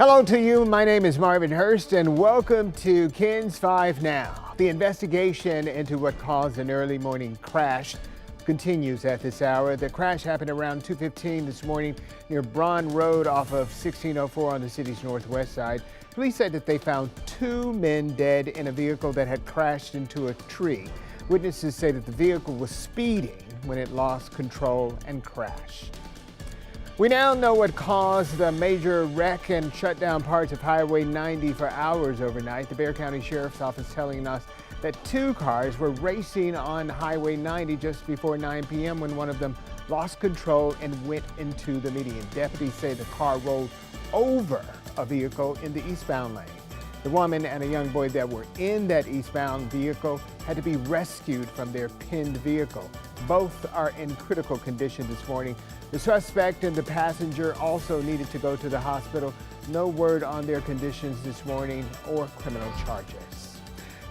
Hello to you. My name is Marvin Hurst, and welcome to KENS 5 Now. The investigation into what caused an early morning crash continues at this hour. The crash happened around 2:15 this morning near Braun Road off of 1604 on the city's northwest side. Police said that they found two men dead in a vehicle that had crashed into a tree. Witnesses say that the vehicle was speeding when it lost control and crashed. We now know what caused the major wreck and shut down parts of Highway 90 for hours overnight. The Bexar County Sheriff's Office telling us that two cars were racing on Highway 90 just before 9 p.m. when one of them lost control and went into the median. Deputies say the car rolled over a vehicle in the eastbound lane. The woman and a young boy that were in that eastbound vehicle had to be rescued from their pinned vehicle. Both are in critical condition this morning. The suspect and the passenger also needed to go to the hospital. No word on their conditions this morning or criminal charges.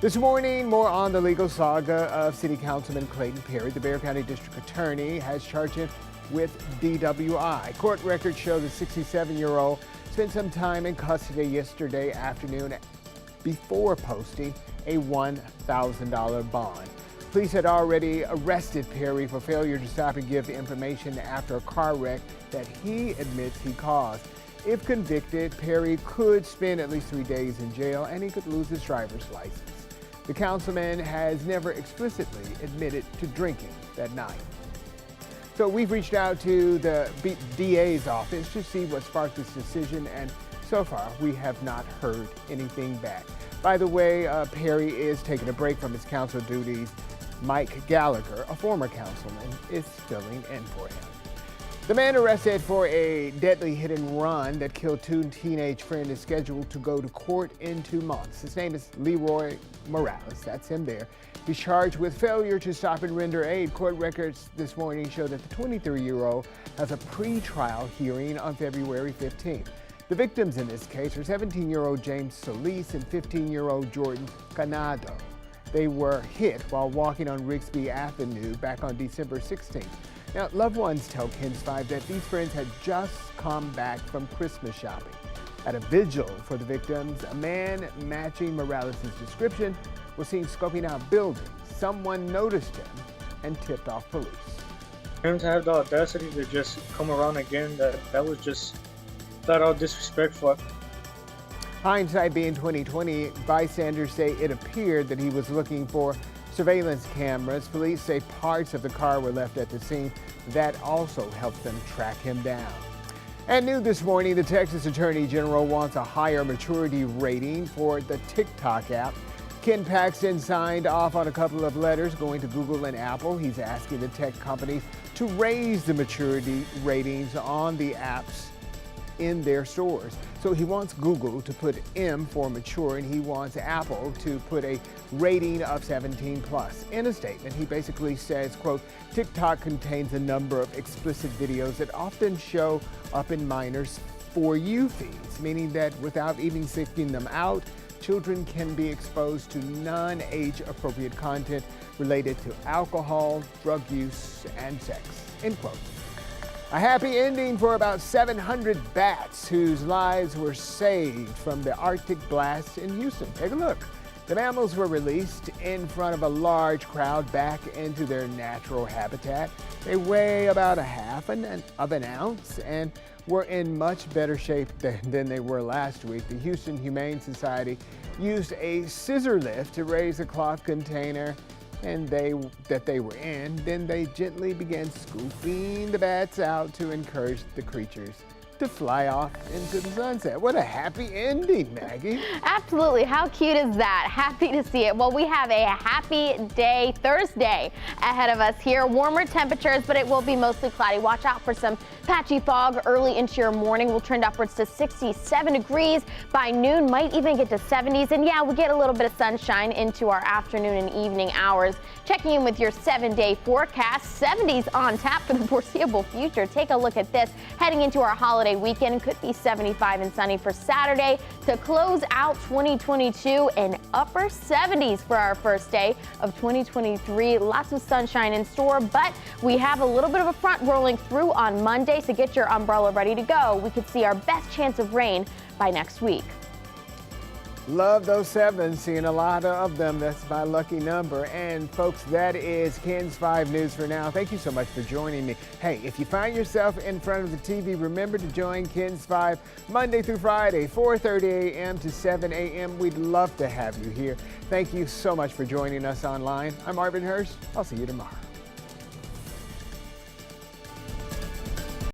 This morning, more on the legal saga of City Councilman Clayton Perry. The Bexar County District Attorney has charged him with DWI. Court records show the 67-year-old spent some time in custody yesterday afternoon before posting a $1,000 bond. Police had already arrested Perry for failure to stop and give information after a car wreck that he admits he caused. If convicted, Perry could spend at least 3 days in jail and he could lose his driver's license. The councilman has never explicitly admitted to drinking that night. So we've reached out to the DA's office to see what sparked this decision, and so far we have not heard anything back. By the way, Perry is taking a break from his council duties. Mike Gallagher, a former councilman, is filling in for him. The man arrested for a deadly hit and run that killed two teenage friends is scheduled to go to court in 2 months. His name is Leroy Morales. That's him there. He's charged with failure to stop and render aid. Court records this morning show that the 23-year-old has a pre-trial hearing on February 15th. The victims in this case are 17-year-old James Solis and 15-year-old Jordan Canado. They were hit while walking on Rigsby Avenue back on December 16th. Now, loved ones tell KENS 5 that these friends had just come back from Christmas shopping. At a vigil for the victims, a man matching Morales' description was seen scoping out buildings. Someone noticed him and tipped off police. For him to have the audacity to just come around again, that was just flat out disrespectful. Hindsight being 2020, bystanders say it appeared that he was looking for surveillance cameras. Police say parts of the car were left at the scene. That also helped them track him down. And new this morning, the Texas Attorney General wants a higher maturity rating for the TikTok app. Ken Paxton signed off on a couple of letters going to Google and Apple. He's asking the tech companies to raise the maturity ratings on the apps in their stores. So he wants Google to put M for mature, and he wants Apple to put a rating of 17+. In a statement, he basically says, quote, TikTok contains a number of explicit videos that often show up in minors' For You feeds, meaning that without even seeking them out, children can be exposed to non-age appropriate content related to alcohol, drug use, and sex, end quote. A happy ending for about 700 bats whose lives were saved from the Arctic blast in Houston. Take a look. The mammals were released in front of a large crowd back into their natural habitat. They weigh about a half an ounce and were in much better shape than they were last week. The Houston Humane Society used a scissor lift to raise a cloth container that they were in. Then they gently began scooping the bats out to encourage the creatures to fly off into the sunset. What a happy ending, Maggie. Absolutely. How cute is that? Happy to see it. Well, we have a happy day Thursday ahead of us here. Warmer temperatures, but it will be mostly cloudy. Watch out for some patchy fog early into your morning. We'll trend upwards to 67 degrees by noon, might even get to 70s. And yeah, we get a little bit of sunshine into our afternoon and evening hours. Checking in with your 7-day forecast, 70s on tap for the foreseeable future. Take a look at this. Heading into our holiday holiday weekend. Could be 75 and sunny for Saturday to close out 2022 in upper 70s for our first day of 2023. Lots of sunshine in store, but we have a little bit of a front rolling through on Monday, so get your umbrella ready to go. We could see our best chance of rain by next week. Love those sevens, seeing a lot of them. That's my lucky number. And folks, that is KENS 5 News for now. Thank you so much for joining me. Hey, if you find yourself in front of the TV, remember to join KENS 5 Monday through Friday, 4:30 a.m. to 7 a.m. We'd love to have you here. Thank you so much for joining us online. I'm Marvin Hurst. I'll see you tomorrow.